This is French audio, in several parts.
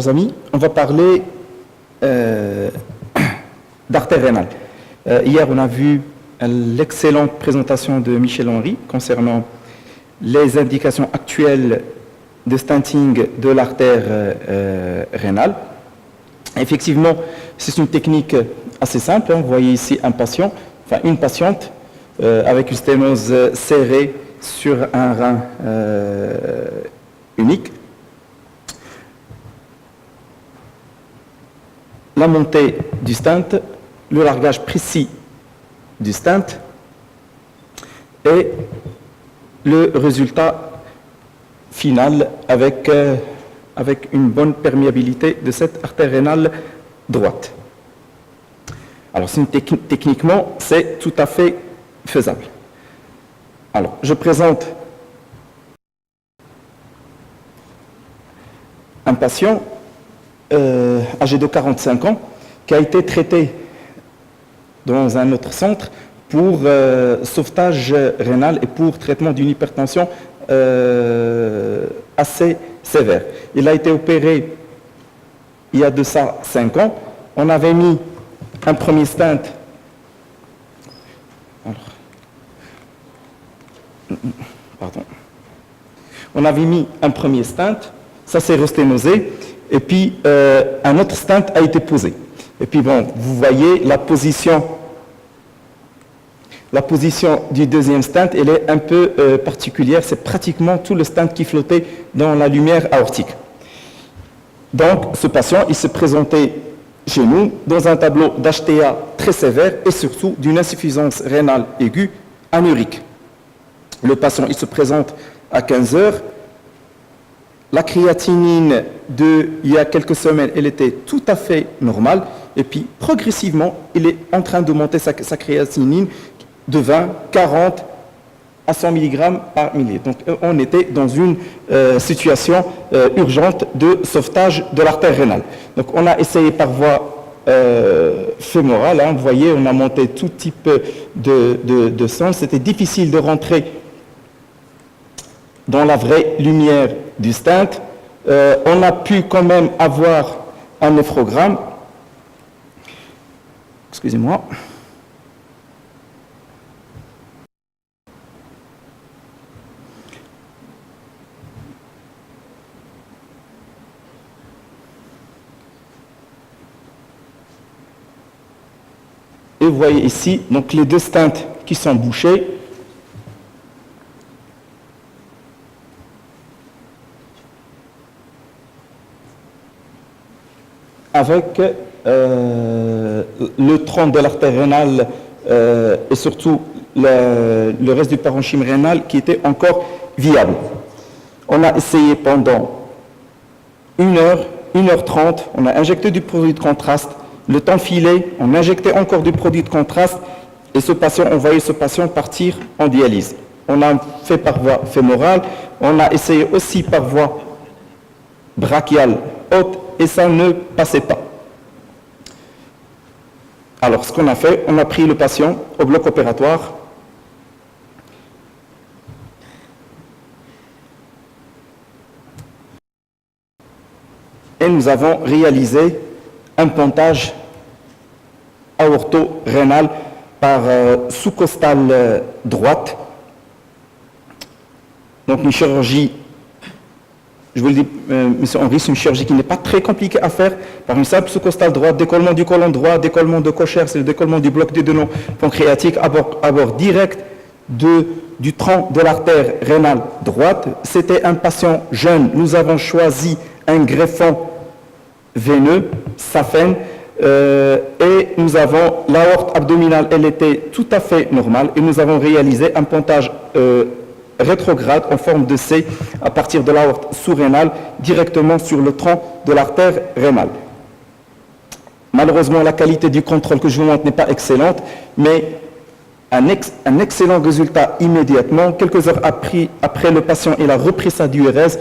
Chers amis, on va parler d'artère rénale. Hier, on a vu l'excellente présentation de Michel Henry concernant les indications actuelles de stenting de l'artère rénale. Effectivement, c'est une technique assez simple. Vous voyez ici un patient, enfin une patiente avec une sténose serrée sur un rein unique. La montée du stent, le largage précis du stent et le résultat final avec une bonne perméabilité de cette artère rénale droite. Alors, techniquement, c'est tout à fait faisable. Alors, je présente un patient âgé de 45 ans, qui a été traité dans un autre centre pour sauvetage rénal et pour traitement d'une hypertension assez sévère. Il a été opéré il y a de ça 5 ans. On avait mis un premier stent. On avait mis un premier stent, ça s'est resténosé. Et puis, un autre stent a été posé. Et puis, bon, vous voyez la position du deuxième stent, elle est un peu particulière. C'est pratiquement tout le stent qui flottait dans la lumière aortique. Donc, ce patient, il se présentait chez nous dans un tableau d'HTA très sévère et surtout d'une insuffisance rénale aiguë anurique. Le patient, il se présente à 15 heures. La créatinine il y a quelques semaines, elle était tout à fait normale. Et puis, progressivement, il est en train de monter sa créatinine de 20, 40 à 100 mg par millilitre. Donc, on était dans une situation urgente de sauvetage de l'artère rénale. Donc, on a essayé par voie fémorale. Vous voyez, on a monté tout type de sang. C'était difficile de rentrer dans la vraie lumière du stent. On a pu quand même avoir un néphrogramme. Excusez-moi. Et vous voyez ici donc les deux stents qui sont bouchés. Avec le tronc de l'artère rénale et surtout le reste du parenchyme rénal qui était encore viable. On a essayé pendant 1 heure, 1h30, on a injecté du produit de contraste, le temps filé, on injectait encore du produit de contraste et on voyait ce patient partir en dialyse. On a fait par voie fémorale, on a essayé aussi par voie brachiale haute et ça ne passait pas. Alors, ce qu'on a fait, on a pris le patient au bloc opératoire. Et nous avons réalisé un pontage aorto-rénal par sous-costale droite. Donc, une chirurgie, je vous le dis, M. Henry, c'est une chirurgie qui n'est pas très compliquée à faire par une simple sous-costale droite, décollement du côlon droit, décollement de Kocher, c'est le décollement du bloc duodéno pancréatique, abord direct du tronc de l'artère rénale droite. C'était un patient jeune. Nous avons choisi un greffon veineux, Safen, et nous avons l'aorte abdominale, elle était tout à fait normale, et nous avons réalisé un pontage rétrograde en forme de C à partir de l'aorte sous-rénale directement sur le tronc de l'artère rénale. Malheureusement, la qualité du contrôle que je vous montre n'est pas excellente, mais un excellent résultat immédiatement. Quelques heures après le patient, il a repris sa diurèse.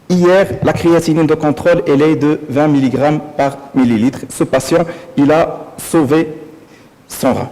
Hier, la créatinine de contrôle, elle est de 20 mg par millilitre. Ce patient, il a sauvé son rein.